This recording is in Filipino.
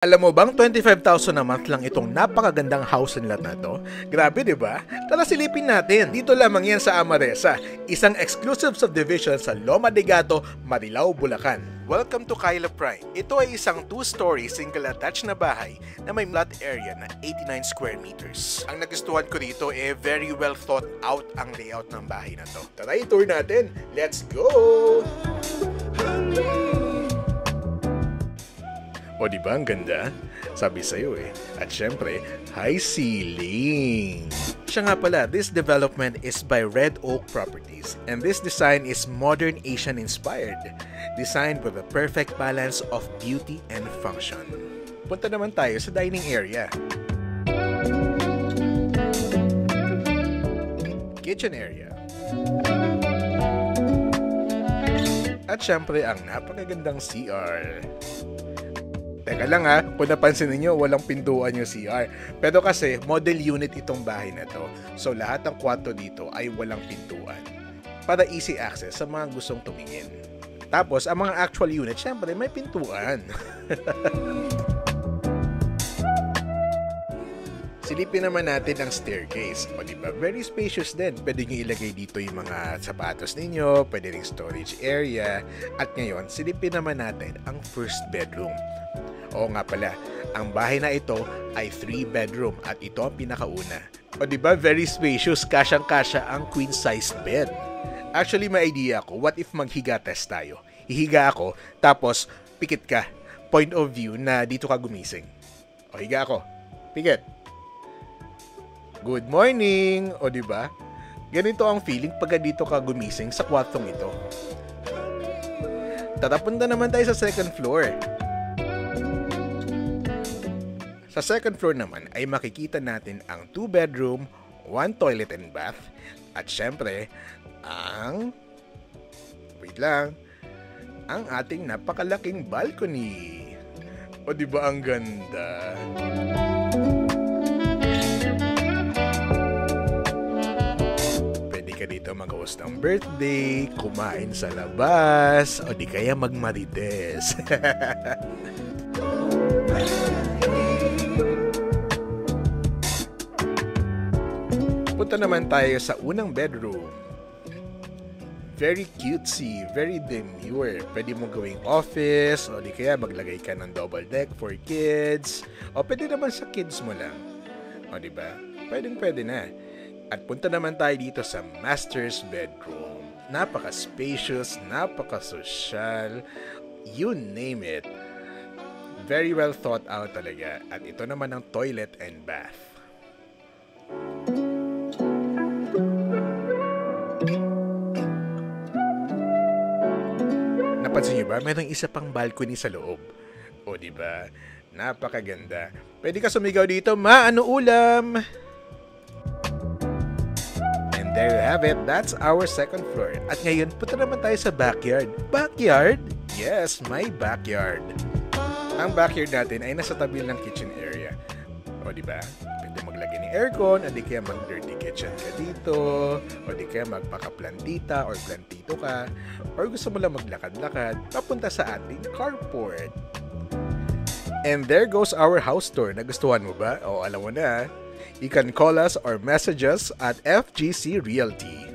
Alam mo bang 25,000 a month lang itong napakagandang house nila na to? Grabe, di ba? Tara silipin natin. Dito lamang yan sa Amaresa, isang exclusive subdivision sa Loma de Gato, Marilao, Bulacan. Welcome to Kyla Prime. Ito ay isang 2-story single attached na bahay na may lot area na 89 square meters. Ang nagustuhan ko dito very well thought out ang layout ng bahay na to. Tara i-tour natin. Let's go! O diba ang ganda? Sabi sa'yo At syempre, high ceiling. Siya nga pala, this development is by Red Oak Properties and this design is modern Asian inspired. Designed with a perfect balance of beauty and function. Punta naman tayo sa dining area. Kitchen area. At syempre, ang napakagandang CR. Teka lang kung napansin niyo walang pintuan yung CR. Pero kasi model unit itong bahay na to. So lahat ng kwarto dito ay walang pintuan. Para easy access sa mga gustong tumingin. Tapos ang mga actual unit syempre may pintuan. Silipin naman natin ang staircase. O diba, very spacious din. Pwede nyo ilagay dito yung mga sapatos ninyo, pwede ring storage area. At ngayon, silipin naman natin ang first bedroom. Oo nga pala, ang bahay na ito ay 3-bedroom at ito ang pinakauna. O diba, very spacious, kasyang-kasya ang queen-sized bed. Actually, may idea ako, what if maghiga test tayo? Ihiga ako, tapos pikit ka. Point of view na dito ka gumising. O higa ako, pikit. Good morning! O diba? Ganito ang feeling pag dito ka gumising sa kwartong ito. Tatapunta naman tayo sa second floor. Sa second floor naman ay makikita natin ang 2-bedroom, 1 toilet and bath, at syempre, ang ating napakalaking balcony. O diba ang ganda? Pwede ka dito mag-host ng birthday, kumain sa labas, o di kaya magmarites. Punta naman tayo sa unang bedroom. Very cutesy, very demure. Pwede mo gawing office, o di kaya maglagay ka ng double deck for kids, o pwede naman sa kids mo lang. O diba? Pwede na. At punta naman tayo dito sa master's bedroom. Napaka-spacious, napaka-social, you name it. Very well thought out talaga. At ito naman ang toilet and bath. Napansin niyo ba? Mayroong isa pang balcony sa loob. O diba? Napakaganda. Pwede ka sumigaw dito, ma, ano ulam? And there you have it. That's our second floor. At ngayon, punta naman tayo sa backyard. Backyard? Yes, my backyard. Ang backyard natin ay nasa tabi ng kitchen area. O diba? Pwede maglagay ng aircon, o di kaya mag-dirty kitchen ka dito, o di kaya magpaka-plantita or plantito ka, or gusto mo lang maglakad-lakad, papunta sa ating carport. And there goes our house tour. Nagustuhan mo ba? O alam mo na, you can call us or message us at FGC Realty.